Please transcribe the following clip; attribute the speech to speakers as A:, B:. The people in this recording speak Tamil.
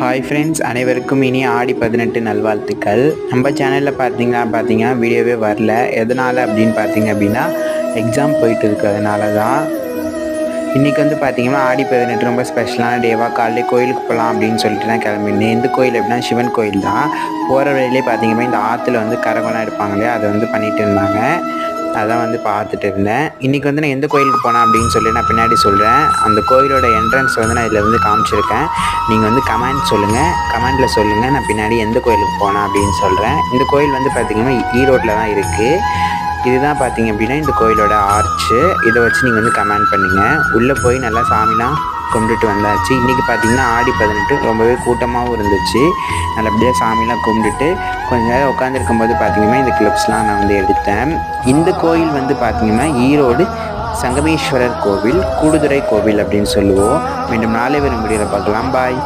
A: ஹாய் ஃப்ரெண்ட்ஸ், அனைவருக்கும் இனி ஆடி 18 நல்வாழ்த்துக்கள். நம்ம சேனலில் பார்த்தீங்கன்னா வீடியோவே வரல. எதனால் அப்படின்னு பார்த்தீங்க அப்படின்னா எக்ஸாம் போயிட்டு இருக்கிறதுனால தான். இன்றைக்கி வந்து பார்த்திங்கன்னா ஆடி 18 ரொம்ப ஸ்பெஷலான டேவாக காலையிலே கோயிலுக்கு போகலாம் அப்படின்னு சொல்லிட்டு தான் கிளம்பினேன். எந்த கோயில் அப்படின்னா சிவன் கோயில் தான். போகிற வழியிலே பார்த்திங்கன்னா இந்த ஆற்றுல வந்து கரகம்லாம் எடுப்பாங்க இல்லையா, அதை வந்து பண்ணிகிட்டு இருந்தாங்க. அதான் வந்து பார்த்துட்டு இருந்தேன். இன்றைக்கி வந்து நான் எந்த கோயிலுக்கு போனேன் அப்படின்னு சொல்லி நான் பின்னாடி சொல்கிறேன். அந்த கோயிலோட என்ட்ரன்ஸ் வந்து நான் இதில் வந்து காமிச்சிருக்கேன். நீங்கள் வந்து கமெண்டில் சொல்லுங்கள் நான் பின்னாடி எந்த கோயிலுக்கு போனேன் அப்படின்னு சொல்கிறேன். இந்த கோயில் வந்து பார்த்திங்கன்னா ஈரோட்டில் தான் இருக்குது. இதுதான் பார்த்திங்க அப்படின்னா இந்த கோயிலோட ஆர்ச்சு. இதை வச்சு நீங்கள் வந்து கமெண்ட் பண்ணுங்கள். உள்ளே போய் நல்லா சாமிலாம் கும்பிட்டுட்டு வந்தாச்சு. இன்றைக்கி பார்த்திங்கன்னா ஆடி 18 ரொம்பவே கூட்டமாகவும் இருந்துச்சு. நல்லபடியாக சாமிலாம் கும்பிட்டுட்டு கொஞ்ச நேரம் உட்காந்துருக்கும்போது பார்த்திங்கன்னா இந்த கிளிப்ஸ்லாம் நான் வந்து எடுத்தேன். இந்த கோயில் வந்து பார்த்திங்கன்னா ஈரோடு சங்கமேஸ்வரர் கோவில், கூடுதுறை கோவில் அப்படின்னு சொல்லுவோம். மீண்டும் நாளை வரும் வீடியோவில் பார்க்கலாம். பாய்.